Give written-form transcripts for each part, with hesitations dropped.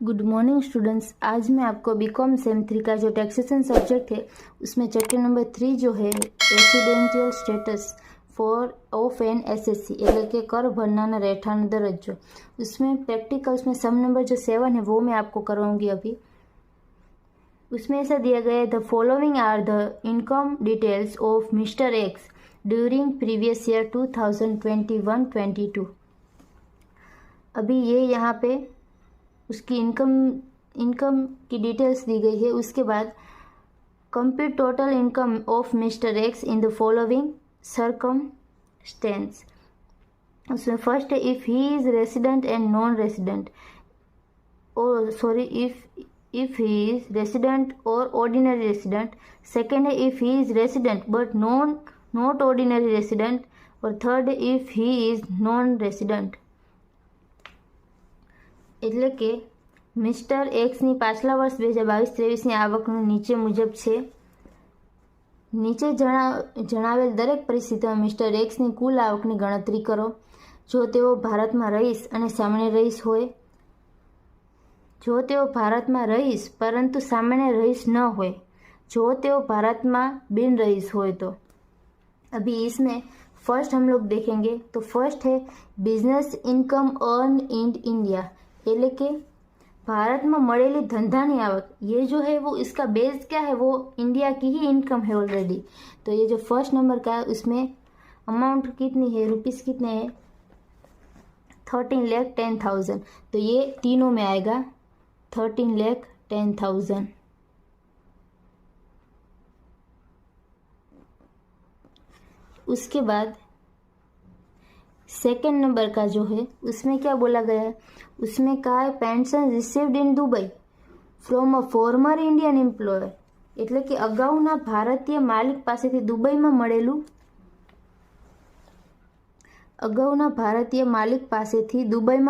Good morning students. आज मैं आपको बीकॉम सेम 3 का जो टैक्सेशन सब्जेक्ट है उसमें चैप्टर नंबर 3 जो है residential status for of an SSC એટલે કે कर भरना રહેઠાણ दरज्जो, उसमें प्रैक्टिकल्स में सम नंबर जो 7 है वो मैं आपको करवाऊंगी अभी। उसमें ऐसा दिया गया है, the following are the income details of mister X during previous year 2021-22। अभी ये यहाँ पे उसकी इनकम की डिटेल्स दी गई है। उसके बाद compute total income of mister X in the following circumstance. उसमें फर्स्ट है if he is resident and non resident, और sorry if he is resident और ऑर्डिनरी रेसिडेंट। सेकेंड है if he is resident but not ordinary resident, और third है if he is non resident. એટલે કે mister એક્સની પાછલા વર્ષ 2022-23ની આવકનું નીચે મુજબ છે। નીચે જણાવેલ દરેક પરિસ્થિતિમાં મિસ્ટર એક્સની કુલ આવકની ગણતરી કરો। જો તેઓ ભારતમાં રહીશ અને સામાન્ય રહીશ હોય, જો તેઓ ભારતમાં રહીશ પરંતુ સામાન્ય રહીશ ન હોય, જો તેઓ ભારતમાં बिन रहीश હોય तो। अभी इसमें फर्स्ट हम लोग देखेंगे तो फर्स्ट है business income earn in India, એટલે કે भारतમાં મળેલી ધંધાની આવક। ये जो है वो इसका बेस क्या है, वो इंडिया की ही इनकम है ऑलरेडी। तो ये जो फर्स्ट नंबर का है उसमें अमाउंट कितनी है, रुपीस कितने हैं, 13,10,000। तो ये तीनों में आएगा 13,10,000। उसके बाद सेकेंड नंबर का जो है उसमें क्या बोला गया है, उसमें कहा है pension received in Dubai from a former Indian employer, એટલે કે અગાઉના ભારતીય માલિક પાસેથી દુબઈમાં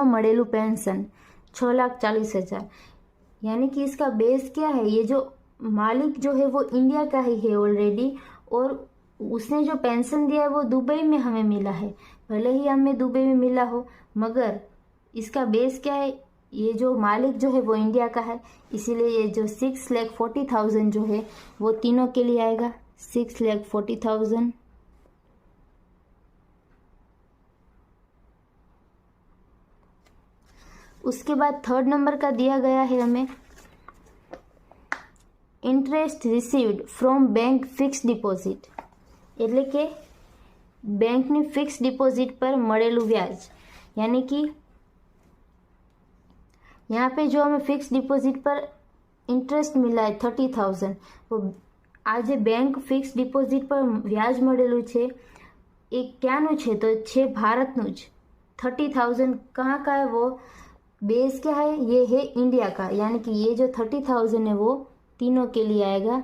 મળેલું पेंशन 6,40,000। यानी कि इसका बेस क्या है, ये जो मालिक जो है वो इंडिया का ही है ऑलरेडी, और उसने जो पेंशन दिया है वो दुबई में हमें मिला है। भले ही हमें दुबई में मिला हो, मगर इसका बेस क्या है, ये जो मालिक जो है वो इंडिया का है, इसीलिए ये जो 6,40,000 जो है वो तीनों के लिए आएगा 6,40,000। उसके बाद थर्ड नंबर का दिया गया है हमें interest received from bank fix deposit, એટલે કે બેંકની ફિક્સ ડિપોઝિટ पर મળેલું વ્યાજ। यानी कि यहाँ पे जो हमें फिक्स डिपॉजिट पर इंटरेस्ट मिला है 30,000, वो आज बैंक फिक्स डिपॉजिट पर व्याज મળેલું છે એ ક્યાંનું છે, તો છે ભારતનું જ। 30,000 कहाँ का है, वो बेस क्या है, ये है इंडिया का। यानी कि ये जो 30,000 है वो तीनों के लिए आएगा।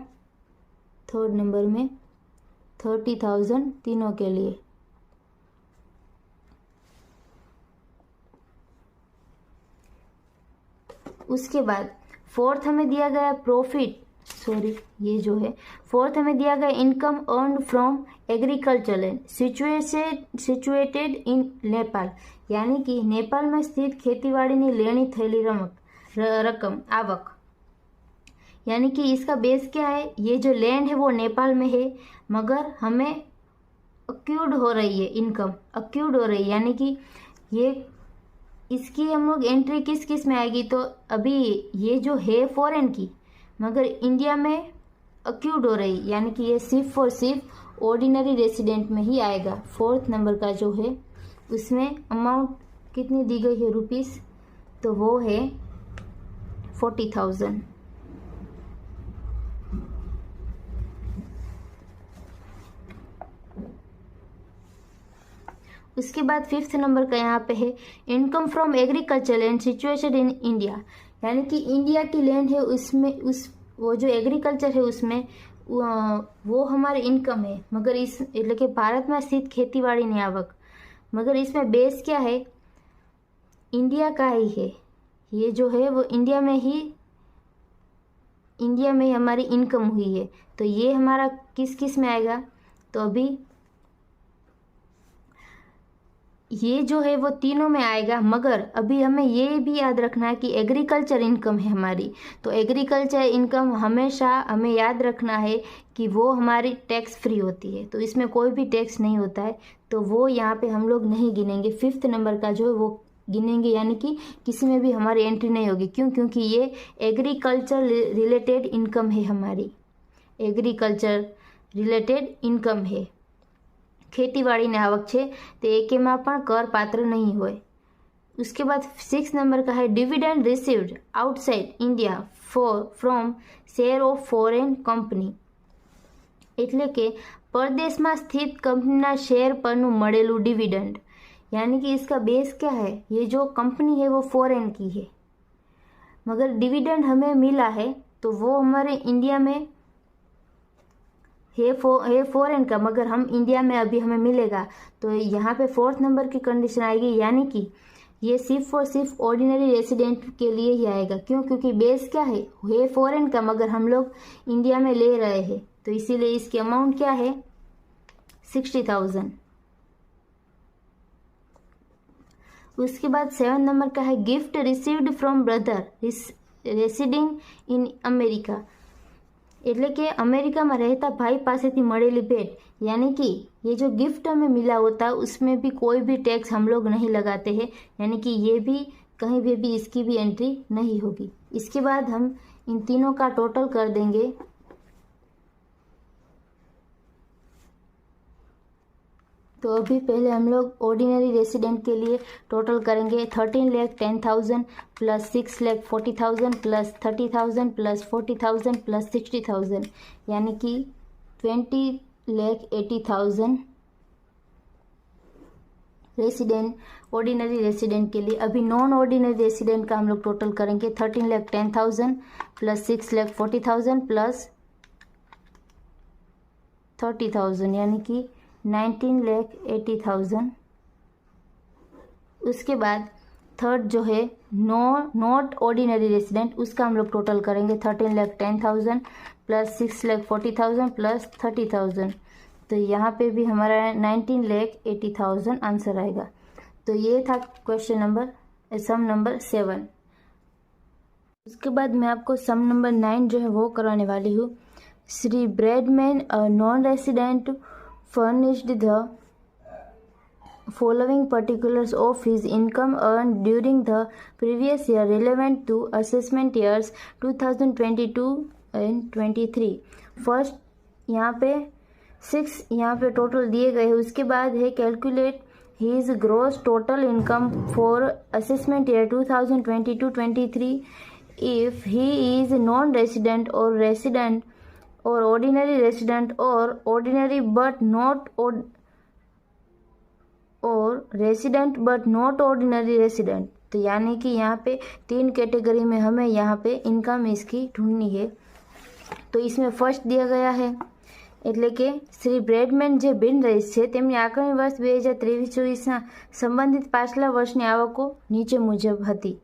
थर्ड नंबर में 30,000 तीनों के लिए। उसके बाद फोर्थ हमें दिया गया ये जो है फोर्थ हमें दिया गया income earn from agriculture land situated in Nepal. यानी कि नेपाल में स्थित खेतीवाड़ी लेनी थયેલી रकम आवक। यानी कि इसका बेस क्या है, ये जो लैंड है वो नेपाल में है, मगर हमें अक्यूड हो रही है इनकम, अक्यूड हो रही है। यानी कि ये इसकी हम लोग एंट्री किस किस में आएगी, तो अभी ये जो है फॉरेन की, मगर इंडिया में अक्यूड हो रही, यानी कि ये सिर्फ और सिर्फ ऑर्डिनरी रेसिडेंट में ही आएगा। फोर्थ नंबर का जो है उसमें अमाउंट कितनी दी गई है रुपीस, तो वो है 40,000। उसके बाद फिफ्थ नंबर का यहाँ पे है income from agriculture land situated in India. यानी कि इंडिया की लैंड है, उसमें वो जो एग्रीकल्चर है उसमें वो हमारी इनकम है, मगर इस એટલે કે ભારતમાં સ્થિત ખેતીવાડીની आवक, मगर इसमें बेस क्या है, इंडिया का ही है। ये जो है वो इंडिया में ही हमारी इनकम हुई है। तो ये हमारा किस किस में आएगा, तो अभी ये जो है वो तीनों में आएगा, मगर अभी हमें ये भी याद रखना है कि एग्रीकल्चर इनकम है हमारी, तो एग्रीकल्चर इनकम हमेशा हमें याद रखना है कि वो हमारी टैक्स फ्री होती है, तो इसमें कोई भी टैक्स नहीं होता है, तो वो यहाँ पे हम लोग नहीं गिनेंगे। 5th नंबर का जो है वो गिनेंगे, यानी कि किसी में भी हमारी एंट्री नहीं होगी। क्यों? क्योंकि ये एग्रीकल्चर रिलेटेड इनकम है, हमारी एग्रीकल्चर रिलेटेड इनकम है। ખેતીવાડીની આવક છે તે એકેમાં પણ કરપાત્ર નહીં હોય। उसके बाद 6 नंबर का है dividend received outside India from share of foreign company, એટલે કે परदेशમાં स्थित कंपनीના शेयर परનું મળેલું डिविडेंड, यानी कि इसका बेस क्या है, ये जो कंपनी है वो फॉरेन की है, मगर डिविडेंड हमें मिला है तो वो हमारे इंडिया में है फॉरेन का, मगर हम इंडिया में अभी हमें मिलेगा, तो यहाँ पे 4th नंबर की कंडीशन आएगी, यानी कि ये सिर्फ और सिर्फ ऑर्डिनरी रेसिडेंट के लिए ही आएगा। क्यों? क्योंकि बेस क्या है फॉरेन का, मगर हम लोग इंडिया में ले रहे हैं, तो इसीलिए इसकी अमाउंट क्या है 60,000। उसके बाद 7 नंबर का है gift received from brother residing in America, એટલે કે अमेरिका में रहता भाई पासेથી મળેલી भेंट, यानी कि ये जो गिफ्ट हमें मिला होता है उसमें भी कोई भी टैक्स हम लोग नहीं लगाते हैं, यानी कि ये भी कहीं भी इसकी भी एंट्री नहीं होगी। इसके बाद हम इन तीनों का टोटल कर देंगे, तो अभी पहले हम लोग ऑर्डिनरी रेसिडेंट के लिए टोटल करेंगे 13,10,000 प्लस 6,40,000 प्लस 30,000 प्लस 40,000 प्लस 60,000, यानी कि 20,80,000 रेसिडेंट ऑर्डिनरी रेसिडेंट के लिए। अभी नॉन ऑर्डिनरी रेसिडेंट का हम लोग टोटल करेंगे 13,10,000 प्लस 6,40,000 प्लस 30,000, यानी कि 19,80,000। उसके बाद थर्ड जो है नॉट ऑर्डिनरी रेसिडेंट, उसका हम लोग टोटल करेंगे 13,10,000 प्लस 6,40,000 प्लस 30,000, तो यहाँ पे भी हमारा 19,80,000 आंसर आएगा। तो ये था क्वेश्चन नंबर सम नंबर 7। उसके बाद मैं आपको सम नंबर 9 जो है वो कराने वाली हूँ। Shri Bradman a non resident furnished the following particulars of his income earned during the previous year relevant to assessment years 2022 and 23। First यहाँ पे 6 यहाँ पे टोटल दिए गए हैं, उसके बाद है calculate his gross total income for assessment year 2022-23 if he is non-resident or resident or ordinary resident or ordinary but not or resident but not ordinary resident। तो यानी कि यहाँ पे 3 कैटेगरी में हमें यहाँ पे इनकम इसकी ढूंढनी है। तो इसमें फर्स्ट दिया गया है, એટલે કે શ્રી બ્રેડમેન જે બિન રહીશ છે તેમની આકારણી વર્ષ 2023-24ના સંબંધિત પાછલા વર્ષની આવકો નીચે મુજબ હતી।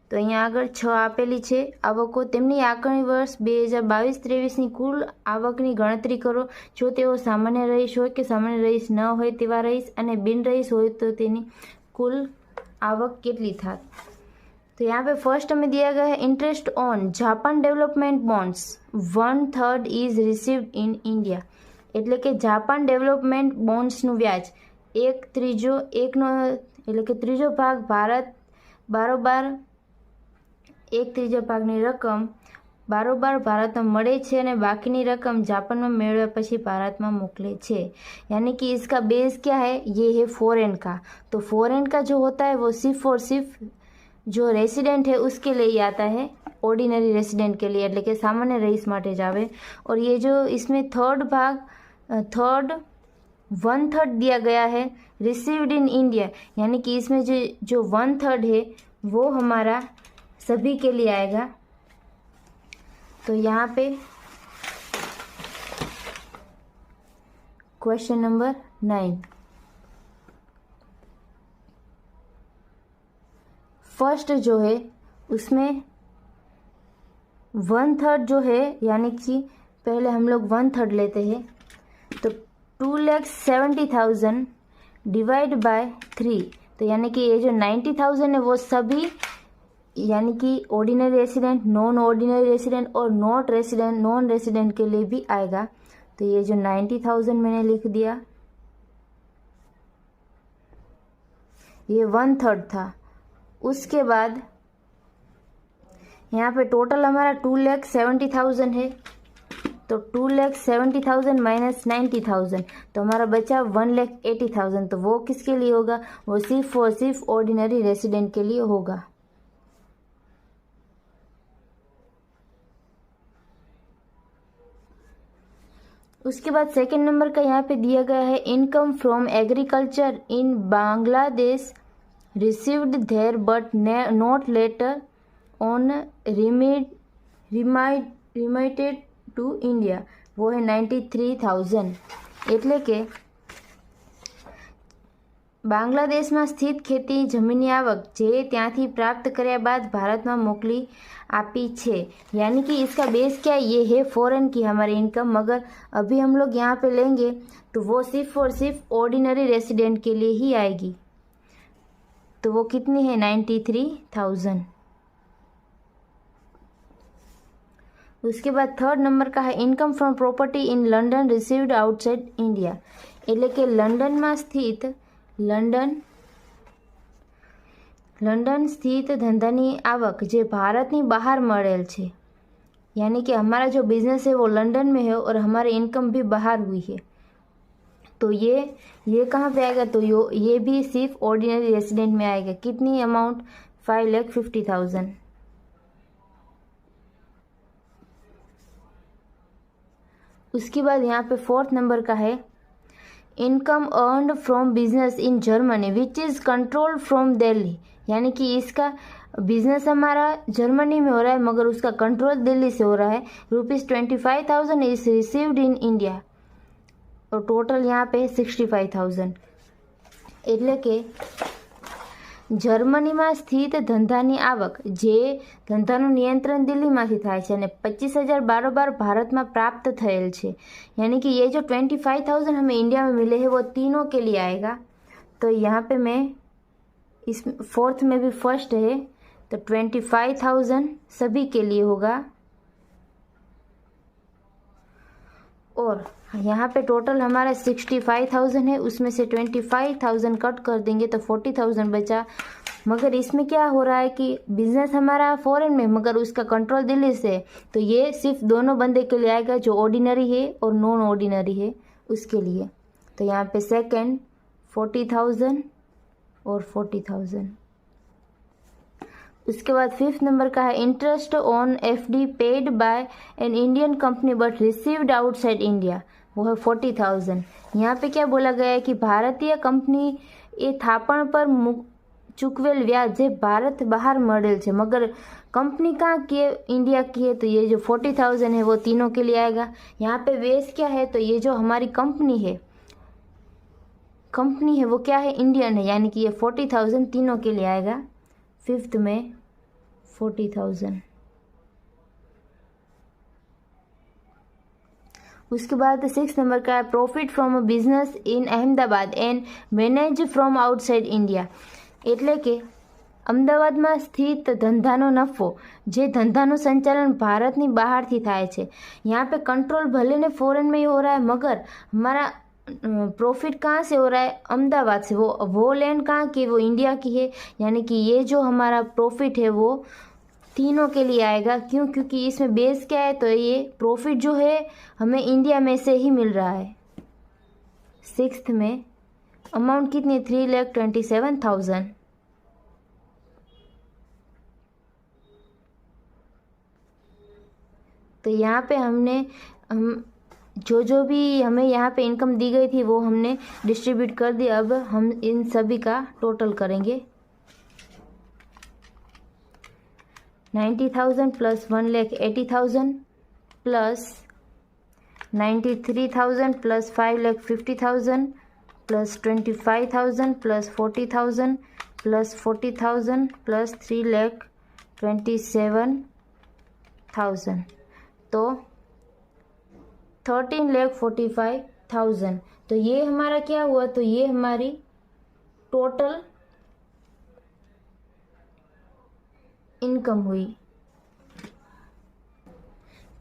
તો અહીંયા આગળ 6 આપેલી છે આવકો, તેમની આકારણી વર્ષ 2022-23ની કુલ આવકની ગણતરી કરો। જો તેઓ સામાન્ય રહીશ હોય કે સામાન્ય રહીશ ન હોય તેવા રહીશ અને બિન રહીશ હોય તો તેની कुल आवक કેટલી થાય। तो यहाँ पे फर्स्ट हमें दिया गया है interest on Japan development bonds 1/3 is received in India, એટલે કે જાપાન ડેવલપમેન્ટ બોન્ડ્સનું વ્યાજ 1/3 એટલે કે ત્રીજો ભાગ ભારત બારોબાર 1/3 ભાગની રકમ बारोबार भारत में મળે છે અને બાકીની રકમ જાપાનમાં મેળવ્યા પછી ભારતમાં મોકલે છે। यानी कि इसका बेस क्या है, ये है फॉरेन का। तो फॉरेन का जो होता है वो सिर्फ और सिर्फ जो रेसिडेंट है उसके लिए ही आता है, ऑर्डिनरी रेसिडेंट के लिए, એટલે કે सामान्य रईस માટે જ આવે। और ये जो इसमें थर्ड 1/3 दिया गया है रिसीव्ड इन इंडिया, यानी कि इसमें जो 1/3 है वो हमारा सभी के लिए आएगा। तो यहाँ पे क्वेश्चन नंबर 9 फर्स्ट जो है उसमें 1/3 जो है, यानी कि पहले हम लोग 1/3 लेते हैं, तो 2,70,000 डिवाइड बाय 3। तो यानी कि ये जो 90,000 है वो सभी यानी कि ordinary resident, non ordinary resident और नॉट रेसिडेंट, नॉन रेसिडेंट के लिए भी आएगा। तो ये जो 90,000 मैंने लिख दिया, ये 1/3 था। उसके बाद यहाँ पे टोटल हमारा 2,70,000 है। तो 2,70,000 माइनस 90,000 तो हमारा बचा 1,80,000। तो वो किसके लिए होगा? वो सिर्फ और सिर्फ ऑर्डिनरी रेसिडेंट के लिए होगा। उसके बाद सेकंड नंबर का यहाँ पे दिया गया है, income from agriculture in Bangladesh received there but not later on remitted to India, वो है 93,000। એટલે કે બાંગ્લાદેશમાં સ્થિત ખેતી જમીનની આવક જે ત્યાંથી પ્રાપ્ત કર્યા બાદ ભારતમાં મોકલી आपी छे। यानी कि इसका बेस क्या, ये है फॉरेन की हमारी इनकम, मगर अभी हम लोग यहाँ पे लेंगे तो वो सिर्फ और सिर्फ ऑर्डिनरी रेसिडेंट के लिए ही आएगी। तो वो कितनी है? 93,000। उसके बाद थर्ड नंबर का है, income from property in London received outside India. એટલે કે લંડનમાં સ્થિત लंडन स्थित धंधानी आवक जे भारतनी बाहर मळेल छे। यानी कि हमारा जो बिजनेस है वो लंदन में है और हमारी इनकम भी बाहर हुई है। तो ये कहाँ पे आएगा? तो ये भी सिर्फ ऑर्डिनरी रेसिडेंट में आएगा। कितनी अमाउंट? 5,50,000। उसके बाद यहाँ पे फोर्थ नंबर का है, income earned from business in Germany which is control from Delhi. यानी कि इसका बिजनेस हमारा जर्मनी में हो रहा है मगर उसका कंट्रोल दिल्ली से हो रहा है। ₹25,000 इज रिसीव्ड इन इंडिया और टोटल यहाँ पे 65,000। એટલે કે જર્મનીમાં સ્થિત ધંધાની આવક જે ધંધાનું નિયંત્રણ દિલ્હીમાંથી થાય છે અને 25,000 બારોબાર ભારતમાં प्राप्त થયેલ છે। यानी कि ये जो 25,000 हमें इंडिया में मिले हैं वो तीनों के लिए आएगा। तो यहाँ पे मैं इस फोर्थ में भी फर्स्ट है तो 25,000 सभी के लिए होगा। और यहाँ पे टोटल हमारा 65,000 है, उसमें से 25,000 कट कर देंगे तो 40,000 बचा। मगर इसमें क्या हो रहा है कि बिजनेस हमारा फॉरेन में मगर उसका कंट्रोल दिल्ली से है। तो ये सिर्फ दोनों बंदे के लिए आएगा, जो ऑर्डिनरी है और नॉन ऑर्डिनरी है उसके लिए। तो यहाँ पे सेकंड 40,000 और 40,000। उसके बाद फिफ्थ नंबर का है, interest on FD paid by an Indian company but received outside India, वो है 40,000। यहाँ पे क्या बोला गया है कि भारतीय कंपनी ये थापण पर चूकवेल व्याज जे भारत बाहर मळेल छे मगर कंपनी कहाँ की है? इंडिया की है। तो ये जो 40,000 है वो तीनों के लिए आएगा। यहाँ पे बेस क्या है? तो ये जो हमारी कंपनी है वो क्या है? इंडियन है। यानी कि ये 40,000 तीनों के लिए आएगा। फिफ्थ में 40,000। उसके बाद सिक्स नंबर का है, profit from a business in Ahmedabad and manage from outside India. એટલે કે અમદાવાદમાં સ્થિત ધંધાનો નફો જે ધંધાનું સંચાલન ભારતની બહારથી થાય છે। यहाँ पे कंट्रोल भले ने फॉरेन में ही हो रहा है मगर हमारा प्रॉफिट कहाँ से हो रहा है? अहमदाबाद से। वो लैंड कहाँ की? वो इंडिया की है। यानी कि ये जो हमारा प्रॉफिट है वो तीनों के लिए आएगा। क्यों? क्योंकि इसमें बेस क्या है? तो ये प्रॉफिट जो है हमें इंडिया में से ही मिल रहा है। सिक्स्थ में अमाउंट कितनी? 3,27,000। तो यहाँ पे हम जो भी हमें यहाँ पे इनकम दी गई थी वो हमने डिस्ट्रीब्यूट कर दी। अब हम इन सभी का टोटल करेंगे। 90,000 plus 1,80,000 plus 93,000 plus 5,50,000 plus 25,000 plus 40,000 plus 40,000 plus 3,27,000 तो 13,45,000। तो ये हमारा क्या हुआ? तो ये हमारी टोटल इनकम हुई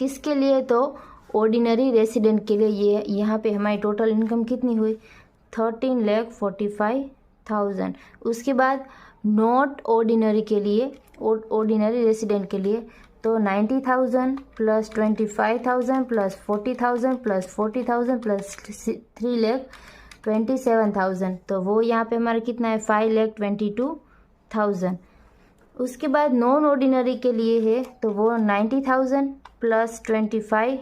किसके लिए, तो ऑर्डिनरी रेसिडेंट के लिए। ये यहाँ पे हमारी टोटल इनकम कितनी हुई, 13,45,000। उसके बाद नॉट ऑर्डिनरी के लिए, ऑर्डिनरी रेसिडेंट के लिए तो 90,000 प्लस 25,000 प्लस 40,000 प्लस 40,000 प्लस 3,27,000, तो वो यहाँ पे हमारा कितना है, 5,22,000। उसके बाद नॉन ऑर्डिनरी के लिए है तो वो 90,000 प्लस 25,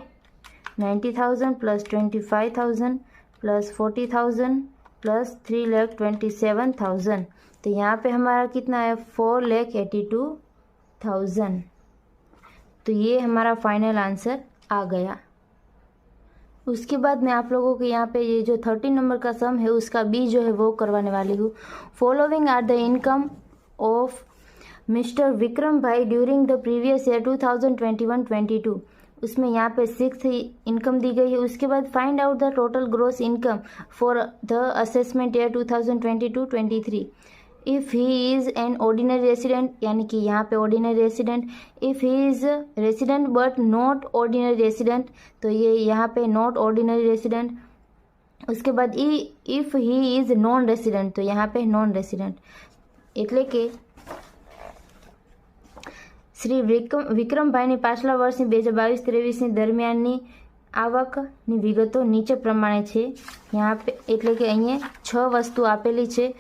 90,000 प्लस 25,000 प्लस 40,000 प्लस 3,27,000, तो यहाँ पे हमारा कितना है, 4,82,000। तो ये हमारा फाइनल आंसर आ गया। उसके बाद मैं आप लोगों को यहाँ पे ये जो 13 नंबर का सम है उसका बी जो है वो करवाने वाली हूँ। Following are the income of mister Vikram bhai during the previous year 2021-22। उसमें यहाँ पे 6 इनकम दी गई है। उसके बाद find out the total gross income for the assessment year 2022-23। If he is an ordinary resident, यानी कि यहाँ पे ordinary resident, if he is resident but not ordinary resident, तो ये यहाँ पे नॉट ऑर्डिनरी रेसिडेंट। उसके बाद if he is non resident, तो यहाँ पे नॉन रेसिडेंट। એટલે કે શ્રી વિક્રમભાઈની પાછલા વર્ષની 2022-23ની દરમિયાનની આવકની વિગતો નીચે પ્રમાણે છે। यहाँ पे એટલે કે અહીંયા 6 વસ્તુ આપેલી છે।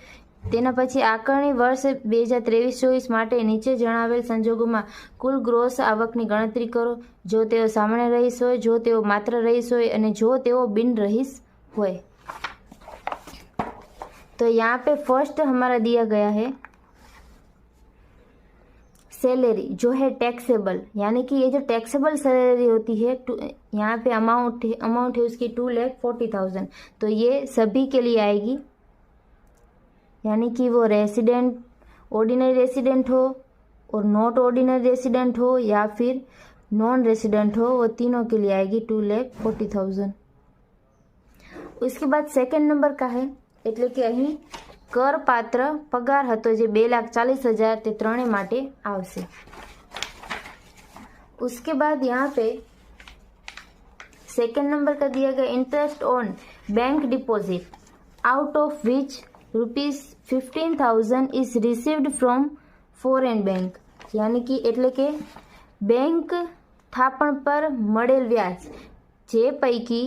તેના પછી આકારણી વર્ષ 2023-24 માટે નીચે જણાવેલ સંજોગોમાં કુલ ગ્રોસ આવકની ગણતરી કરો। જો તેઓ સામાન્ય રહીશ હોય, જો તેઓ માત્ર રહીશ હોય અને જો તેઓ બિન રહીશ હોય। तो यहाँ पे फर्स्ट हमारा दिया गया है सैलरी जो है टैक्सेबल, यानी कि ये जो टैक्सेबल सैलरी होती है यहाँ पे अमाउंट है उसकी 2,40,000, तो ये सभी के लिए आएगी, यानी कि वो रेसिडेंट, ऑर्डिनरी रेसिडेंट हो और नॉट ऑर्डिनरी रेसिडेंट हो या फिर नॉन रेसिडेंट हो, वो तीनों के लिए आएगी 2,40,000। उसके बाद सेकंड नंबर का है, એટલે કે અહીં કરપાત્ર પગાર હતો જે 2,40,000 તે ત્રણે માટે આવશે। उसके बाद यहाँ पे सेकंड नंबर का दिया गया interest on bank deposit out of which ₹15,000 is received from foreign bank, यानी कि એટલે કે बैंक થાપણ પર મળેલ વ્યાજ જે પૈકી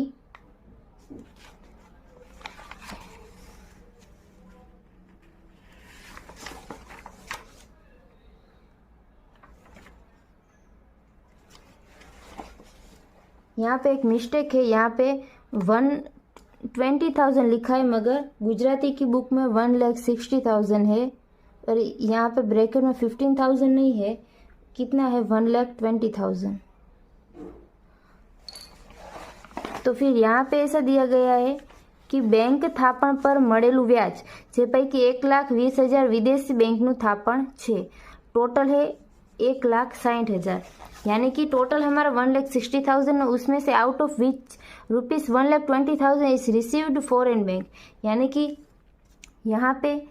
यहाँ पे एक मिस्टेक है, यहाँ पे 120,000 लिखा है मगर गुजराती की बुक में 1,60,000 है और यहाँ पे ब्रैकेट में 15,000 नहीं है, कितना है 1,20,000। तो फिर यहाँ पे ऐसा दिया गया है कि बैंक थापण पर मळेलू व्याज जे पैकी 1,20,000 विदेशी बैंकनु थापण छे, टोटल है 1,60,000, यानी कि टोटल हमारा 1,60,000, उसमें से out of which ₹1,20,000 is received foreign bank, यानी कि यहाँ पे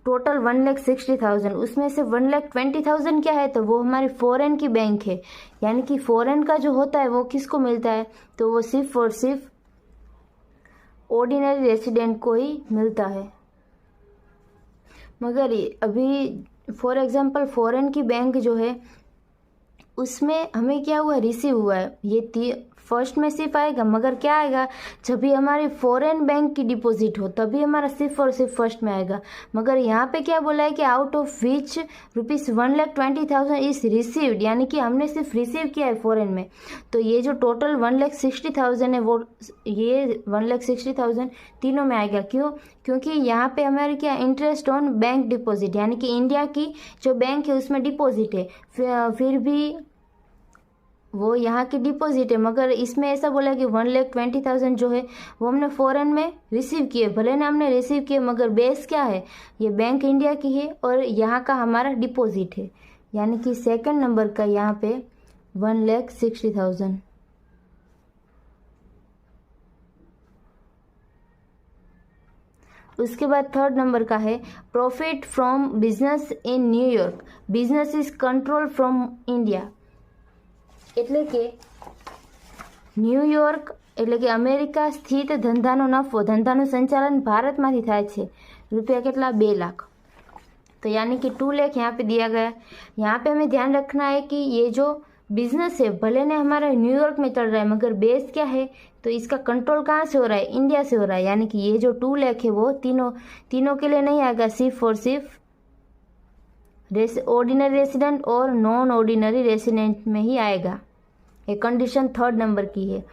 टोटल 1,60,000, उसमें से 1,20,000 क्या है, तो वो हमारी फॉरेन की बैंक है, यानी कि फॉरेन का जो होता है वो किसको मिलता है, तो वो सिर्फ और सिर्फ ऑर्डिनरी रेसिडेंट को ही मिलता है। मगर अभी फॉर एग्जांपल फॉरेन की बैंक जो है उसमें हमें क्या हुआ, रिसीव हुआ है, ये फर्स्ट में सिर्फ आएगा, मगर क्या आएगा, जब भी हमारी फॉरेन बैंक की डिपॉजिट हो तभी हमारा सिर्फ और सिर्फ फर्स्ट में आएगा। मगर यहाँ पे क्या बोला है कि out of which ₹1,20,000 is received, यानी कि हमने सिर्फ रिसीव किया है फॉरेन में, तो ये जो टोटल 1,60,000 है वो ये 1,60,000 तीनों में आएगा। क्यों, क्योंकि यहाँ पे हमारे क्या इंटरेस्ट ऑन बैंक डिपॉजिट, यानी कि इंडिया की जो बैंक है उसमें डिपॉजिट है, फिर भी वो यहाँ की डिपॉजिट है, मगर इसमें ऐसा बोला कि 1,20,000 जो है वो हमने फॉरेन में रिसीव किए, भले ना हमने रिसीव किए मगर बेस क्या है, ये बैंक इंडिया की है और यहाँ का हमारा डिपॉजिट है, यानी कि सेकंड नंबर का यहाँ पे 1,60,000। उसके बाद थर्ड नंबर का है profit from business in New York, business is control from India. એટલે કે ન્યુયોર્ક એટલે કે અમેરિકા સ્થિત ધંધાનો નફો, ધંધાનું સંચાलन ભારતમાંથી થાય છે। रुपया कितना 2 लाख, तो यानी कि 2 लाख यहाँ पे दिया गया। यहाँ पे हमें ध्यान रखना है कि ये जो बिजनेस है भले ने हमारा न्यूयॉर्क में चल रहा है मगर बेस क्या है, तो इसका कंट्रोल कहाँ से हो रहा है, इंडिया से हो रहा है। यानी कि ये जो 2 लाख है वो तीनों के लिए नहीं आएगा, सिर्फ और सिर्फ ऑर्डिनरी रेसिडेंट और नॉन ऑर्डिनरी रेसिडेंट में ही आएगा। ये कंडीशन थर्ड नंबर की है।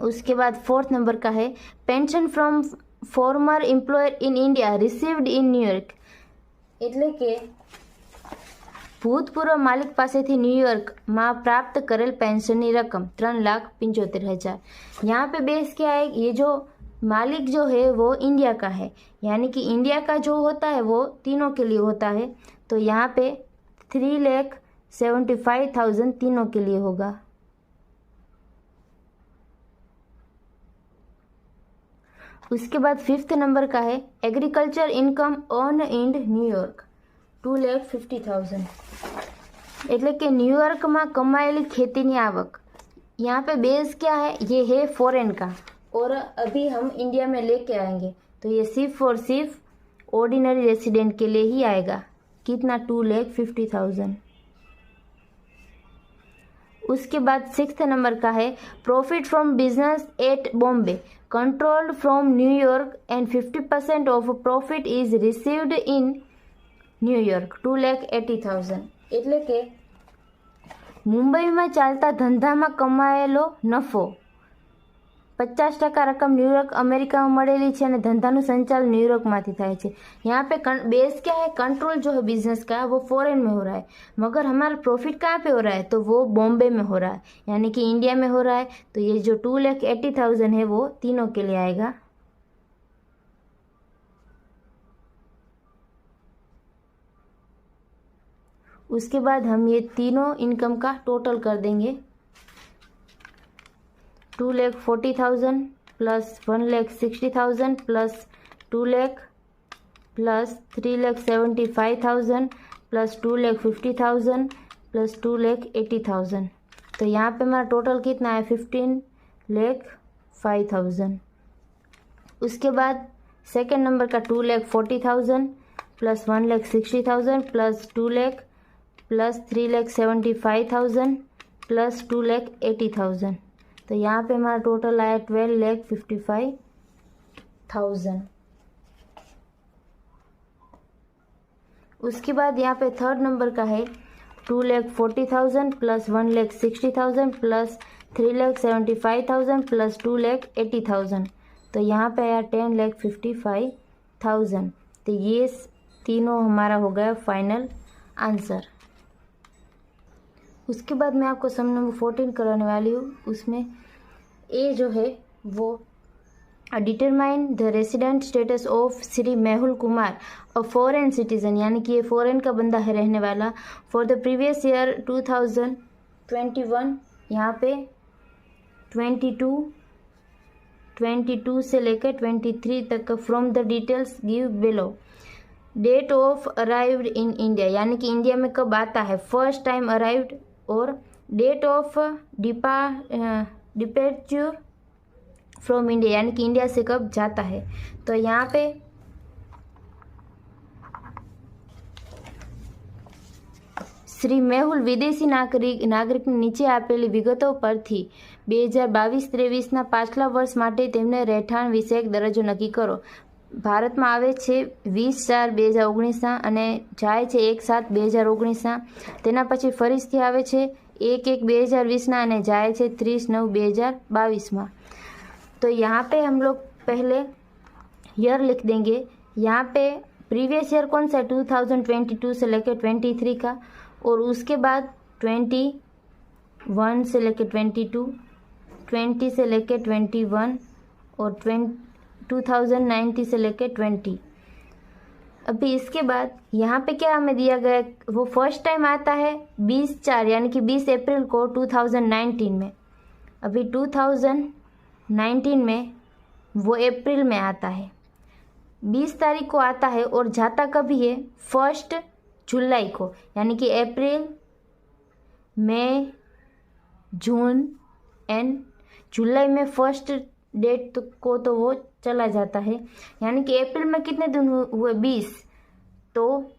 उसके बाद फोर्थ नंबर का है pension from farmer employer in India received in New York, એટલે કે ભૂતપૂર્વ માલિક પાસેથી ન્यूयॉर्कમાં प्राप्त करेल पेंशनની रकम 3,75,000। यहाँ पे बेस क्या है, ये जो मालिक जो है वो इंडिया का है, यानी कि इंडिया का जो होता है वो तीनों के लिए होता है, तो यहाँ पे 3,75,000 तीनों के लिए होगा। उसके बाद फिफ्थ नंबर का है agriculture income earn in New York 2,50,000, એટલે કે न्यूयॉर्कમાં કમાયેલી ખેતીની આવક। यहाँ पे बेस क्या है, ये है फॉरेन का और अभी हम इंडिया में लेके आएंगे, तो ये सिर्फ और सिर्फ ऑर्डिनरी रेसिडेंट के लिए ही आएगा। कितना 2,50,000। उसके बाद सिक्स्थ नंबर का है profit from business at Bombay controlled from New York and 50% of profit is received in New York 2,80,000, એટલે કે મુંબઈમાં ચાલતા ધંધામાં કમાયેલો નફો 50% रकम न्यूयॉर्क अमेरिका में મળેલી છે અને ધંધાનું સંચાલન ન્यूयॉर्कમાંથી થાય છે। यहाँ पे बेस क्या है, कंट्रोल जो है बिजनेस का वो फॉरेन में हो रहा है, मगर हमारा प्रॉफिट कहाँ पे हो रहा है, तो वो बॉम्बे में हो रहा है, यानी कि इंडिया में हो रहा है। तो ये जो 2,80,000 है वो तीनों के लिए आएगा। उसके बाद हम ये तीनों इनकम का टोटल कर देंगे। 2,40,000 plus 1,60,000 plus 2 lakh plus 3,75,000 plus 2,50,000 plus 2,80,000, तो यहाँ पे हमारा टोटल कितना है 15,05,000। उसके बाद सेकेंड नंबर का 2,40,000 plus 1,60,000 plus 2 lakh plus 3,75,000 plus 2,80,000, तो यहाँ पे हमारा टोटल आया 12,55,000। उसके बाद यहाँ पे थर्ड नंबर का है 2,40,000 प्लस 1,60,000 प्लस 3,75,000 प्लस 2,80,000, तो यहाँ पे आया 10,55,000। तो ये तीनों हमारा हो गया फाइनल आंसर। उसके बाद मैं आपको सम नंबर 14 कराने वाली हूँ। उसमें ए जो है वो determine the resident status of Shri Mehul Kumar a foreign citizen, यानी कि ये फॉरेन का बंदा है रहने वाला, फॉर द प्रीवियस ईयर 2021। यहाँ पे 22 से लेकर 23 तक from the details give below. Date of arrived in India, यानी कि इंडिया में कब आता है, फर्स्ट टाइम अराइव्ड, और date of departure from India, यानी कि इंडिया से कब जाता है। तो यहाँ पे श्री मेहुल विदेशी નાગરિકની નીચે આપેલી વિગતો પરથી 2022-23ના પાછલા વર્ષ માટે તેમને રહેઠાણ વિષયક દરજ્જો નક્કી કરો। ભારતમાં આવે છે 20/4/2019 અને જાય છે 1/7/2019। તેના પછી ફરીથી આવે છે 1/1/2020 અને જાય છે 30/9/2022। तो यहाँ पे हम लोग पहले ईयर लिख देंगे। यहाँ पे प्रीवियस ईयर कौन सा है, 2022 से लेकर 23 का, और उसके बाद 21 से लेकर 22, 20 से लेकर 21 और 2019 से लेकर 20। अभी इसके बाद यहाँ पे क्या हमें दिया गया, वो फर्स्ट टाइम आता है 20/4 यानी कि 20 अप्रैल को 2019 में। अभी 2019 में वो अप्रैल में आता है। 20 तारीख को आता है और जाता कभी है 1 जुलाई को, यानी कि अप्रैल, मई, जून एंड जुलाई में 1 डेट को तो वो चला जाता है। यानी कि अप्रैल में कितने दिन हुए 20, तो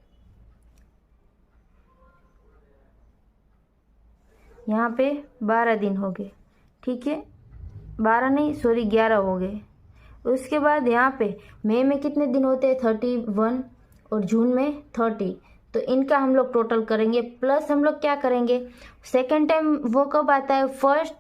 यहाँ पे 12 दिन हो गए, ठीक है, 12 नहीं सॉरी 11 हो गए। उसके बाद यहाँ पे मई में कितने दिन होते हैं 31 और जून में 30, तो इनका हम लोग टोटल करेंगे। प्लस हम लोग क्या करेंगे, सेकेंड टाइम वो कब आता है 1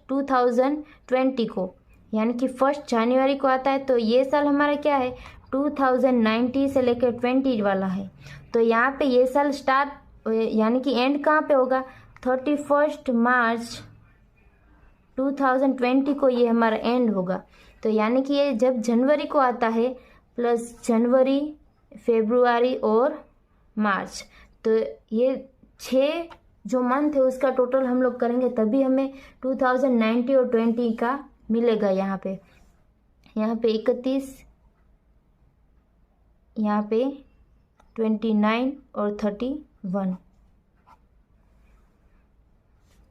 2020 को, यानी कि 1 जनवरी को आता है। तो ये साल हमारा क्या है 2019 से लेकर 20 वाला है। तो यहाँ पे ये साल स्टार्ट यानी कि एंड कहाँ पे होगा 31 मार्च 2020 को ये हमारा एंड होगा। तो यानी कि ये जब जनवरी को आता है प्लस जनवरी, फरवरी और मार्च, तो ये 6 जो मंथ है उसका टोटल हम लोग करेंगे, तभी हमें 2019 और 20 का मिलेगा। यहाँ पे 31, यहाँ पे 29 और 31,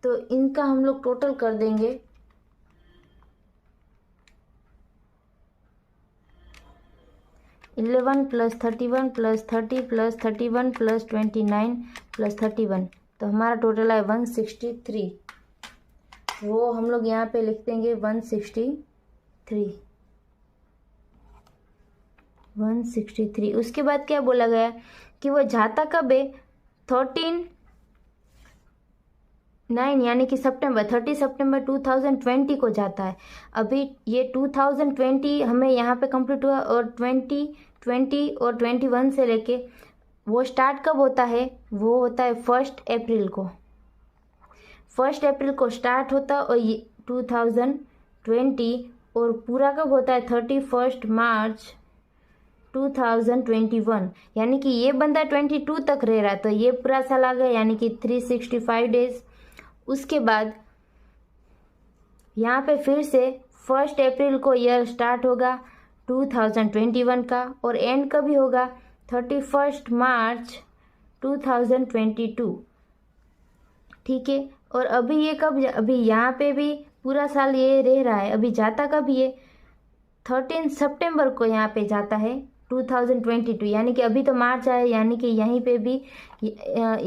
तो इनका हम लोग टोटल कर देंगे। Eleven plus 31 plus 30 plus 31 plus 29 plus 31, तो हमारा टोटल है 163। वो हम लोग यहाँ पे लिख देंगे 163। उसके बाद क्या बोला गया कि वो जाता कब है 13/9 यानी कि सितंबर 30 सितंबर 2020 को जाता है। अभी ये 2020 हमें यहाँ पे कंप्लीट हुआ और 2020 और 21 से लेके वो स्टार्ट कब होता है, वो होता है 1 अप्रैल को। 1 अप्रैल को स्टार्ट होता है और ये 2020 और पूरा कब होता है 31 मार्च 2021, यानी कि ये बंदा 22 तक रह रहा है, तो ये पूरा साल आ गया यानी कि 365 डेज। उसके बाद यहाँ पे फिर से 1 अप्रैल को ईयर स्टार्ट होगा 2021 का और एंड कभी होगा 31 मार्च 2022, ठीक है। और अभी ये कब, अभी यहाँ पे भी पूरा साल ये रह रहा है, अभी जाता कब ये 13 सितंबर को यहाँ पे जाता है 2022, यानी कि अभी तो मार्च आया, यानी कि यहीं पे भी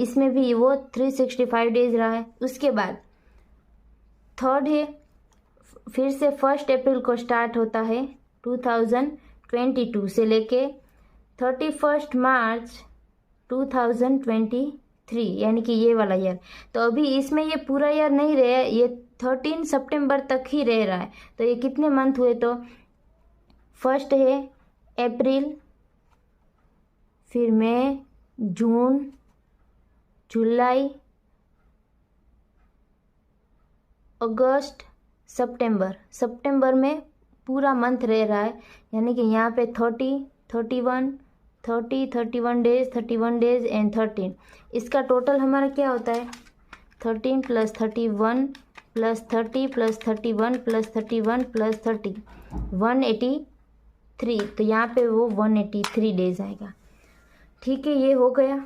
इसमें भी वो 365 डेज रहा है। उसके बाद थर्ड है फिर से 1 अप्रैल को स्टार्ट होता है 2022 से लेके 31 मार्च 2023, यानी कि ये वाला ईयर। तो अभी इसमें ये पूरा ईयर नहीं रहा, ये 13 सितंबर तक ही रह रहा है। तो ये कितने मंथ हुए, तो फर्स्ट है अप्रैल, फिर मई, जून, जुलाई, अगस्त, सितंबर में पूरा मंथ रह रहा है, यानी कि यहाँ पे 31 डेज एंड 13। इसका टोटल हमारा क्या होता है 13 plus 31 plus 30 plus 31 plus 31 plus 30 183। तो यहाँ पे वो 183 डेज आएगा, ठीक है। ये हो गया।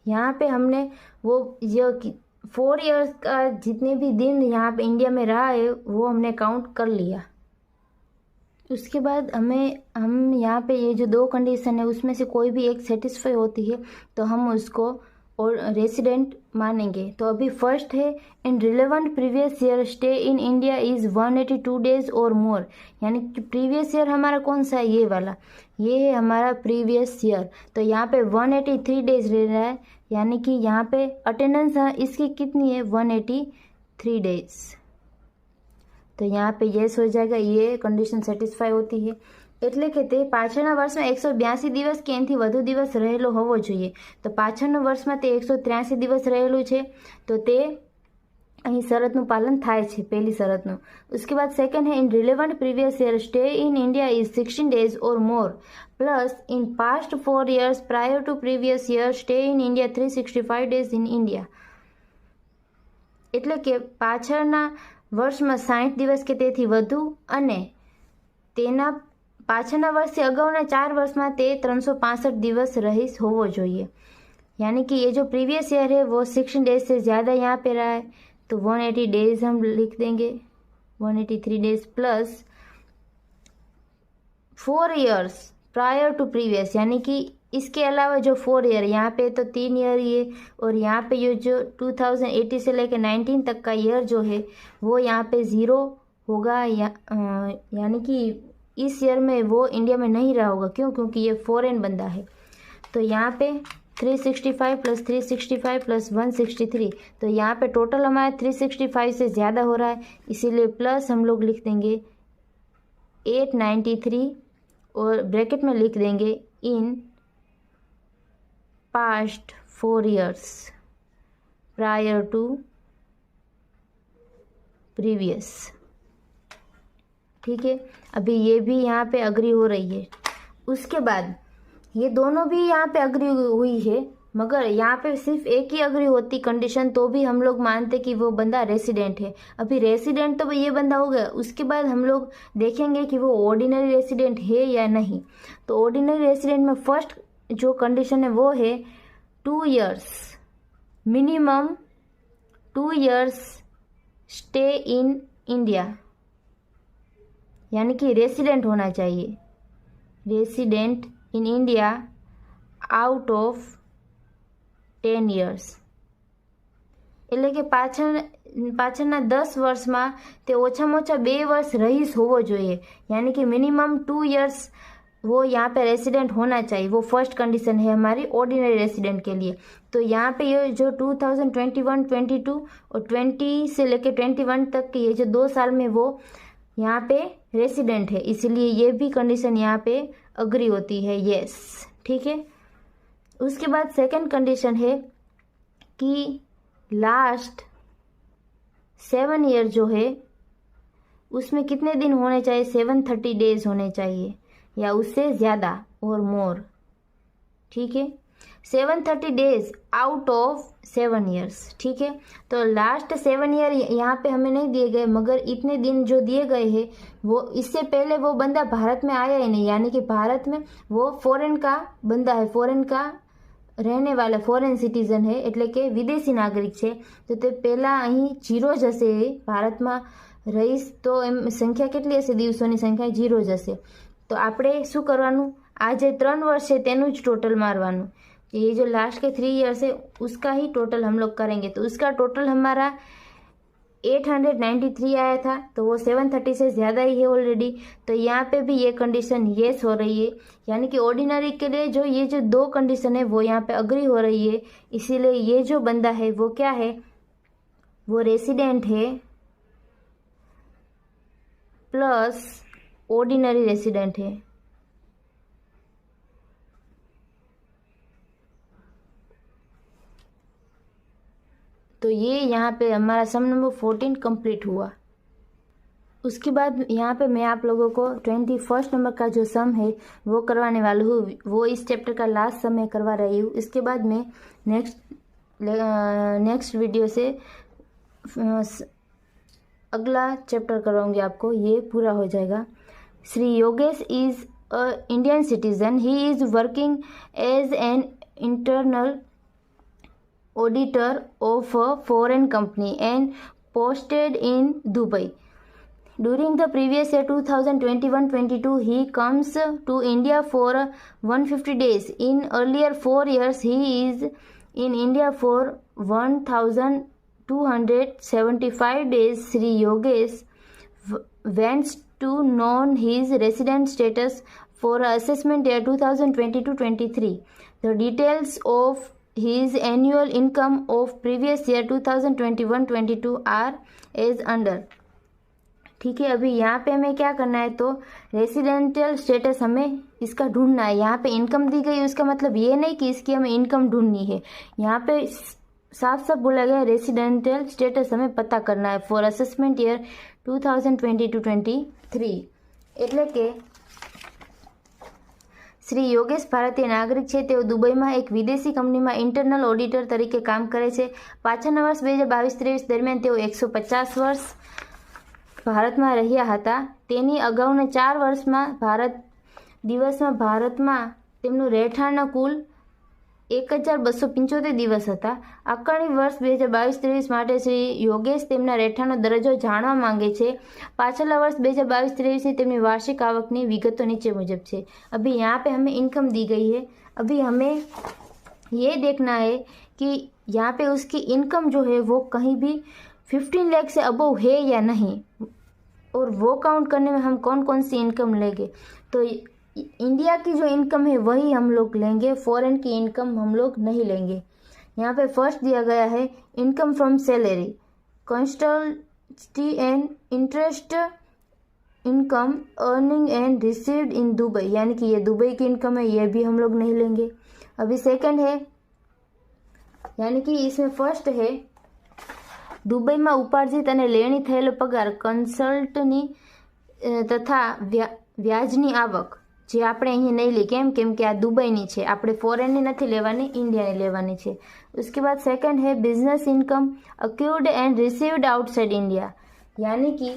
यहाँ पे हमने वो ये 4 इयर्स का जितने भी दिन यहाँ पे इंडिया में रहा है वो हमने काउंट कर लिया। उसके बाद हम यहाँ पे ये जो 2 कंडीशन है उसमें से कोई भी एक सेटिस्फाई होती है तो हम उसको और रेसिडेंट मानेंगे। तो अभी फर्स्ट है in relevant previous year stay in India is 182 days और मोर, यानी कि प्रीवियस ईयर हमारा कौन सा है, ये वाला, ये है हमारा प्रीवियस ईयर। तो यहाँ पे 183 डेज रह रहा है, यानी कि यहाँ पे अटेंडेंस इसकी कितनी है 183 डेज। तो यहाँ पे येस हो जाएगा, ये कंडीशन सेटिस्फाई होती है। એટલે કે તે પાછળના વર્ષમાં 182 દિવસ કે એનાથી વધુ દિવસ રહેલો હોવો જોઈએ। તો પાછળના વર્ષમાં તે 183 દિવસ રહેલું છે, તો તે અહીં શરતનું પાલન થાય છે, પહેલી શરતનું। उसके बाद सेकंड है in relevant previous year stay in India is 16 days और more plus in past 4 years prior to previous year stay in India 365 days in India. એટલે કે પાછળના વર્ષમાં 60 દિવસ કે તેથી વધુ અને તેના પાછળના વર્ષથી અગાઉના 4 વર્ષમાં તે 365 दिवस रहीस होवो જોઈએ। यानी कि ये जो प्रीवियस ईयर है वो 16 डेज से ज़्यादा यहाँ पे रहा है, तो 180 डेज हम लिख देंगे, 183 days plus 4 years prior to previous, यानी कि इसके अलावा जो 4 ईयर यहाँ पे तो 3 ईयर ये, और यहाँ पे ये जो 2018 से लेकर 19 तक का ईयर जो है वो यहाँ पे 0 होगा, यानी कि इस ईयर में वो इंडिया में नहीं रहा होगा। क्यों? क्योंकि ये फॉरेन बंदा है। तो यहाँ पे 365 प्लस 365 प्लस 163, तो यहाँ पे टोटल हमारे 365 से ज़्यादा हो रहा है, इसीलिए प्लस हम लोग लिख देंगे 893 और ब्रैकेट में लिख देंगे in past 4 years prior to previous. ठीक है, अभी ये भी यहाँ पे अग्री हो रही है। उसके बाद ये दोनों भी यहाँ पे अग्री हुई है, मगर यहाँ पे सिर्फ एक ही अग्री होती कंडीशन तो भी हम लोग मानते कि वो बंदा रेसिडेंट है। अभी रेसिडेंट तो ये बंदा हो गया, उसके बाद हम लोग देखेंगे कि वो ऑर्डिनरी रेसिडेंट है या नहीं। तो ऑर्डिनरी रेसिडेंट में फर्स्ट जो कंडीशन है वो है 2 years, minimum 2 years stay in India, यानी कि रेसिडेंट होना चाहिए, resident in India out of 10 years, એટલે કે પાછળના 10 વર્ષમાં તે ઓછામાં ઓછા 2 વર્ષ રહીશ હોવો જોઈએ, यानी कि मिनिमम 2 ईयर्स वो यहाँ पे रेसिडेंट होना चाहिए। वो फर्स्ट कंडीशन है हमारी ऑर्डिनरी रेसिडेंट के लिए। तो यहाँ पे ये जो 2021, 22 और 20 से लेके 21 तक के ये जो 2 साल में वो यहाँ पे रेसिडेंट है, इसलिए ये भी कंडीशन यहाँ पे अग्री होती है, यस। ठीक है, उसके बाद सेकंड कंडीशन है कि लास्ट 7 ईयर जो है उसमें कितने दिन होने चाहिए, 730 डेज होने चाहिए या उससे ज़्यादा और मोर। ठीक है, 730 डेज आउट ऑफ 7 ईयर्स। ठीक है, तो लास्ट 7 ईयर यहाँ पे हमें नहीं दिए गए, मगर इतने दिन जो दिए गए हैं वो इससे पहले वो बंदा भारत में आया ही नहीं, यानी कि भारत में वो फॉरेन का बंदा है, फॉरेन का रहने वाला फॉरेन सिटीजन है, એટલે કે વિદેશી નાગરિક છે। તો તે પહેલાં અહીં 0 જ હશે ભારતમાં રહીશ, તો એમ સંખ્યા કેટલી હશે, દિવસોની સંખ્યા 0 જ હશે। તો આપણે શું કરવાનું, આ જે 3 વર્ષ છે તેનું જ ટોટલ મારવાનું। ये जो लास्ट के 3 ईयर्स है उसका ही टोटल हम लोग करेंगे। तो उसका टोटल हमारा 893 आया था, तो वो 730 से ज़्यादा ही है ऑलरेडी। तो यहाँ पे भी ये कंडीशन येस हो रही है, यानी कि ऑर्डिनरी के लिए जो ये जो 2 कंडीशन है वो यहाँ पे अग्री हो रही है, इसीलिए ये जो बंदा है वो क्या है, वो रेसिडेंट है प्लस ऑर्डिनरी रेसिडेंट है। तो ये यहाँ पे हमारा सम नंबर 14 कंप्लीट हुआ। उसके बाद यहाँ पे मैं आप लोगों को 21 नंबर का जो सम है वो करवाने वाली हूँ, वो इस चैप्टर का लास्ट सम मैं करवा रही हूँ। इसके बाद मैं नेक्स्ट वीडियो से अगला चैप्टर करवाऊँगी आपको, ये पूरा हो जाएगा। Shri Yogesh is a Indian citizen, he is working as an internal auditor of a foreign company and posted in Dubai. During the previous year 2021-22, he comes to India for 150 days. In earlier 4 years, he is in India for 1275 days. Sri Yogesh wants to know his resident status for assessment year 2022-23. The details of his annual income of previous year 2021-22 are as under। ठीक है, अभी यहाँ पे हमें क्या करना है, तो रेसिडेंशियल स्टेटस हमें इसका ढूंढना है। यहाँ पे इनकम दी गई, उसका मतलब ये नहीं कि इसकी हमें इनकम ढूंढनी है, यहाँ पे साफ साफ बोला गया रेसिडेंशियल स्टेटस हमें पता करना है फॉर असेसमेंट ईयर 2022-23। એટલે કે શ્રી યોગેશ ભારતીય નાગરિક છે, તેઓ દુબઈમાં એક વિદેશી કંપનીમાં ઇન્ટરનલ ઓડિટર તરીકે કામ કરે છે। પાછળના વર્ષ 2022-23 દરમિયાન તેઓ 150 વર્ષ ભારતમાં રહ્યા હતા। તેની અગાઉના 4 વર્ષમાં ભારત દિવસમાં ભારતમાં તેમનું રહેઠાણના કુલ 1275 દિવસ હતા. આકારણી વર્ષ 2022-23 માટે શ્રી યોગેશ તેમના રહેઠાણનો દરજ્જો જાણવા માંગે છે. પાછલા વર્ષ 2022-23 તેમની वार्षिक आवकની વિગતો નીચે मुजब છે. अभी यहाँ पे हमें इनकम दी गई है. अभी हमें ये देखना है कि यहाँ पे उसकी इनकम जो है वो कहीं भी 15 लाख से अबव है या नहीं, और वो काउंट करने में हम कौन कौन सी इनकम लेंगे. तो इंडिया की जो इनकम है वही हम लोग लेंगे, फॉरेन की इनकम हम लोग नहीं लेंगे. यहाँ पे फर्स्ट दिया गया है income from salary, consultancy and interest income earning and received in Dubai, यानी कि ये दुबई की इनकम है, ये भी हम लोग नहीं लेंगे. अभी सेकंड है, यानी कि इसमें फर्स्ट है दुबईમાં ઉપાર્જિત અને લેણી થયેલો પગાર, કન્સલ્ટની તથા વ્યાજની આવક, જે આપણે અહીં નહીં લઈ. કેમ કે આ દુબઈની છે, આપણે ફોરેનની નથી લેવાની, ઇન્ડિયાની લેવાની છે. उसके बाद सेकंड है business income accrued and received outside India, यानी कि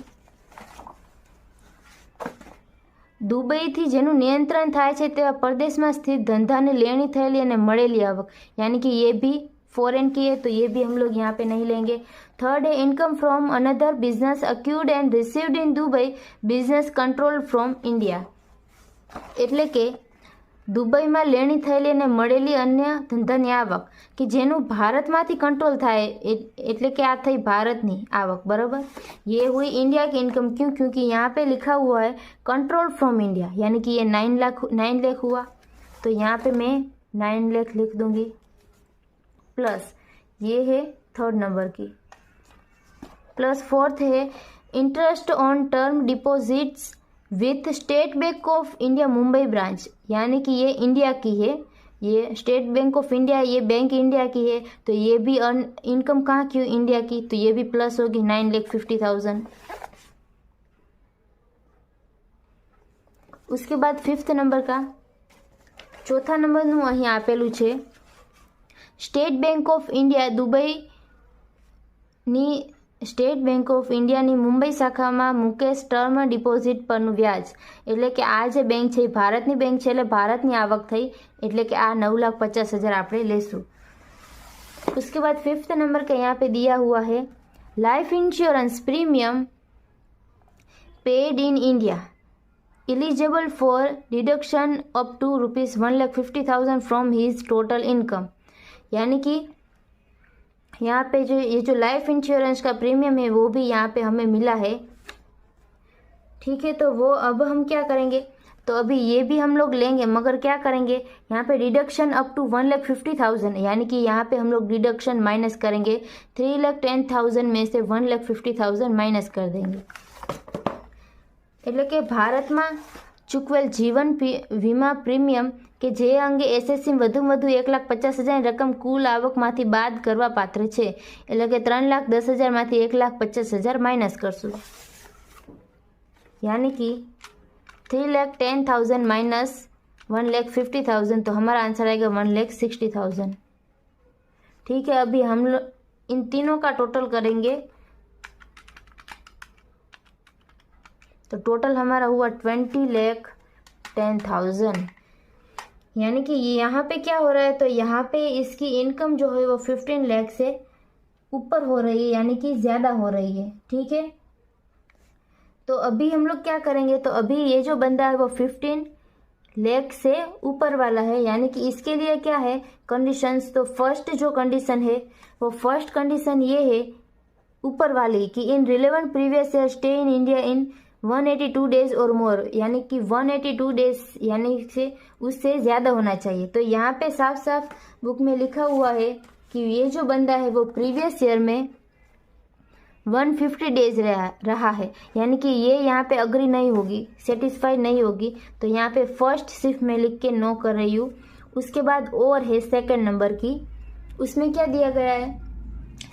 દુબઈથી જેનું નિયંત્રણ થાય છે તેવા પરદેશમાં સ્થિત ધંધાને લેણી થયેલી અને મળેલી આવક, यानी कि ये भी फॉरेन की है, तो ये भी हम लोग यहाँ पे नहीं लेंगे. थर्ड है income from another business accrued and received in Dubai business control from India, એટલે કે દુબઈમાં લેણી થયેલી અને મળેલી અન્ય ધંધાની આવક કે જેનું ભારતમાંથી કંટ્રોલ થાય, એટલે કે આ થઈ ભારતની આવક. बराबर. ये हुई इंडिया की इनकम. क्यों? क्योंकि यहाँ पे लिखा हुआ है कंट्रोल फ्रॉम इंडिया, यानी कि ये 9 लाख हुआ, तो यहाँ पे मैं 9 लाख लिख दूंगी. प्लस ये है थर्ड नंबर की. प्लस फोर्थ है interest on term deposits with state bank of India Mumbai branch, यानी कि ये इंडिया की है, ये स्टेट बैंक ऑफ इंडिया, ये बैंक इंडिया की है, तो ये भी इनकम कहाँ की? इंडिया की, तो ये भी प्लस होगी 9,50,000. उसके बाद फिफ्थ नंबर का चौथा नंबरનું અહીં આપેલું છે સ્ટેટ બેંક ઓફ ઇન્ડિયા દુબઈની સ્ટેટ બેંક ઓફ ઇન્ડિયાની મુંબઈ શાખામાં મુકેશ ટર્મ ડિપોઝિટ પરનું વ્યાજ, એટલે કે આ જે બેંક છે એ ભારતની બેંક છે, એટલે ભારતની આવક થઈ, એટલે કે આ 9,50,000 આપણે લેશું. उसके बाद फिफ्थ नंबर का यहाँ पे दिया हुआ है life insurance premium paid in India eligible for deduction up to ₹1,50,000 from his total income, यानी कि यहाँ पे जो ये जो लाइफ इंश्योरेंस का प्रीमियम है वो भी यहाँ पे हमें मिला है. ठीक है, तो वो अब हम क्या करेंगे, तो अभी ये भी हम लोग लेंगे, मगर क्या करेंगे, यहाँ पे डिडक्शन अप टू 1,50,000, यानी कि यहाँ पे हम लोग डिडक्शन माइनस करेंगे. 3,10,000 में से 1,50,000 माइनस कर देंगे. એટલે કે ભારતમાં ચૂકવેલ જીવન વીમા પ્રીમિયમ કે જે અંગે એસએસસી વધુ 1,50,000 રકમ કુલ આવકમાંથી બાદ કરવા પાત્ર છે, એટલે કે 3,10,000 માંથી 1,50,000 માઇનસ કરશું, यानी कि 3,10,000 माइनस 1,50,000, तो हमारा आंसर आएगा 1,60,000. ठीक है, अभी हम लोग इन तीनों का टोटल करेंगे, तो टोटल हमारा हुआ 20,10,000. यानी कि यहाँ पे क्या हो रहा है, तो यहाँ पे इसकी इनकम जो है वो 15 लाख से ऊपर हो रही है, यानी कि ज़्यादा हो रही है. ठीक है, तो अभी हम लोग क्या करेंगे, तो अभी ये जो बंदा है वो 15 लाख से ऊपर वाला है, यानी कि इसके लिए क्या है कंडीशंस. तो फर्स्ट जो कंडीशन है वो फर्स्ट कंडीशन ये है ऊपर वाली कि इन relevant previous year stay in India in 182 days और मोर, यानी कि 182 डेज यानी से उससे ज़्यादा होना चाहिए. तो यहाँ पे साफ साफ बुक में लिखा हुआ है कि ये जो बंदा है वो प्रीवियस ईयर में 150 डेज रहा है, यानी कि ये यहाँ पे अग्री नहीं होगी, सेटिस्फाइड नहीं होगी, तो यहाँ पे फर्स्ट सिर्फ मैं लिख के नो कर रही हूँ. उसके बाद और है सेकंड नंबर की, उसमें क्या दिया गया है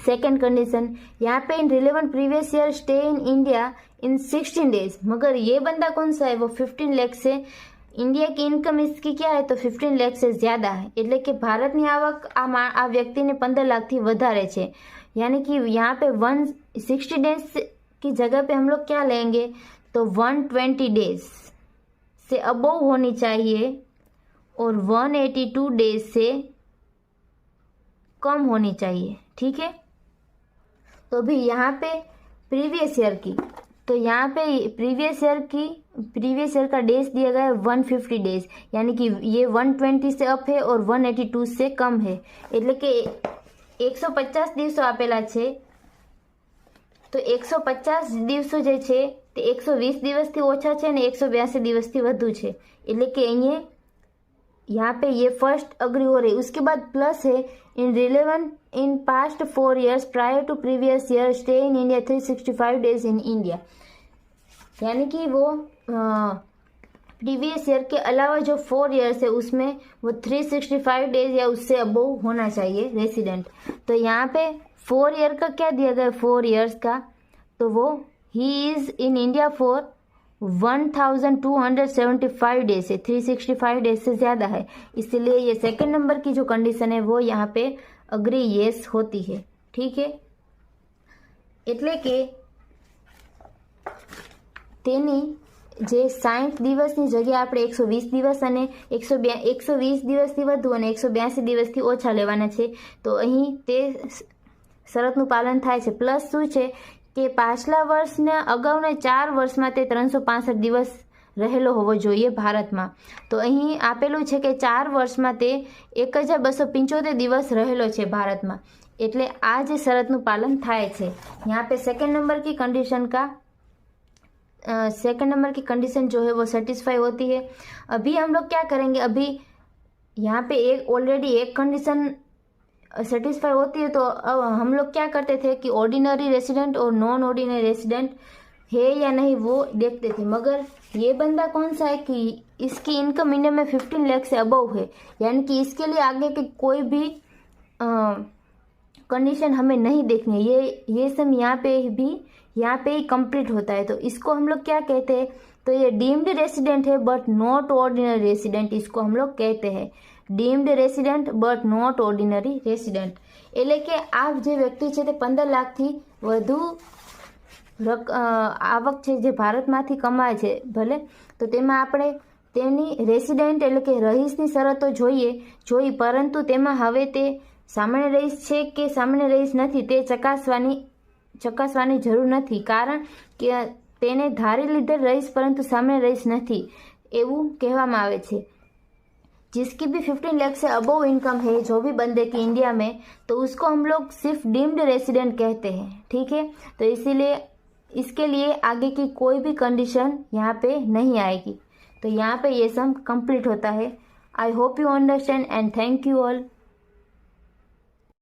सेकंड कंडीशन, यहाँ पे इन relevant previous year stay in India in 16 days, मगर ये बंदा कौन सा है वो 15 लाख से, इंडिया की इनकम इसकी क्या है तो 15 लाख से ज़्यादा है, એટલે કે ભારતની આવક આ વ્યક્તિને 15 લાખથી વધારે છે, यानी कि यहाँ पे 160 डेज की जगह पे हम लोग क्या लेंगे, तो 120 डेज से अबोव होनी चाहिए और 182 डेज से कम होनी चाहिए। ठीक है, तो भी यहाँ पे प्रीवियस ईयर की, तो यहाँ पे प्रीवियस ईयर का डेज दिया गया है 150 डेज, यानी कि ये 120 से अप है और 182 से कम है, એટલે કે 150 દિવસો આપેલા છે, તો 150 દિવસો જે છે તે 120 દિવસથી ઓછા છે અને 182 દિવસથી વધુ છે, એટલે કે અહીંયા यहाँ पे ये फर्स्ट अग्री हो रही। उसके बाद प्लस है in relevant in past 4 years prior to previous year stay in India 365 days in India, यानी कि वो प्रीवियस ईयर के अलावा जो 4 years है उसमें वो 365 डेज या उससे अबोव होना चाहिए रेसिडेंट। तो यहाँ पे 4 year का क्या दिया गया, 4 years का, तो वो he is in India for 1275 days से 365 डेज से ज़्यादा है, इसलिए ये सेकंड नंबर की जो कंडीशन है वो यहाँ पे अग्री येस होती है। ठीक है, એટલે કે તેની જે 60 દિવસની જગ્યાએ આપણે 120 દિવસ અને 120 દિવસથી વધુ અને 182 દિવસથી ઓછા લેવાના છે, તો અહીં તે શરતનું પાલન થાય છે। પ્લસ શું છે કે પાછલા વર્ષના અગાઉના 4 વર્ષમાં તે 365 દિવસ રહેલો હોવો જોઈએ ભારતમાં, તો અહીં આપેલું છે કે 4 વર્ષમાં તે 1275 દિવસ રહેલો છે ભારતમાં, એટલે આ જે શરતનું પાલન થાય છે। यहाँ पे सेकंड नंबर की कंडीशन जो है वो सेटिस्फाई होती है। अभी हम लोग क्या करेंगे, अभी यहाँ पे ऑलरेडी एक कंडीशन सेटिस्फाई होती है, तो अब हम लोग क्या करते थे कि ऑर्डिनरी रेसिडेंट और नॉन ऑर्डिनरी रेसिडेंट है या नहीं वो देखते थे, मगर ये बंदा कौन सा है कि इसकी इनकम इंडिया में 15 लाख से अबव है, यानी कि इसके लिए आगे की कोई भी कंडीशन हमें नहीं देखनी है। ये सब यहाँ पे ही कंप्लीट होता है, तो इसको हम लोग क्या कहते हैं, तो ये डीम्ड रेसिडेंट है बट नॉट ऑर्डिनरी रेसिडेंट, इसको हम लोग कहते हैं deemed resident but not ordinary resident. એટલે કે આ જે વ્યક્તિ છે તે 15 લાખથી વધુ આવક છે જે ભારતમાંથી કમાય છે ભલે, તો તેમાં આપણે તેની રેસિડેન્ટ એટલે કે રહીશની શરતો જોઈ, પરંતુ તેમાં હવે તે સામાન્ય રહીશ છે કે સામાન્ય રહીશ નથી તે ચકાસવાની જરૂર નથી, કારણ કે તેને ધારી લીધેલ રહીશ પરંતુ સામાન્ય રહીશ નથી એવું કહેવામાં આવે છે। जिसकी भी 15 लाख से अबोव इनकम है जो भी बंदे की इंडिया में, तो उसको हम लोग सिर्फ डीम्ड रेसिडेंट कहते हैं। ठीक है, तो इसीलिए इसके लिए आगे की कोई भी कंडीशन यहाँ पे नहीं आएगी, तो यहाँ पे ये सब कंप्लीट होता है। I hope you understand and thank you all.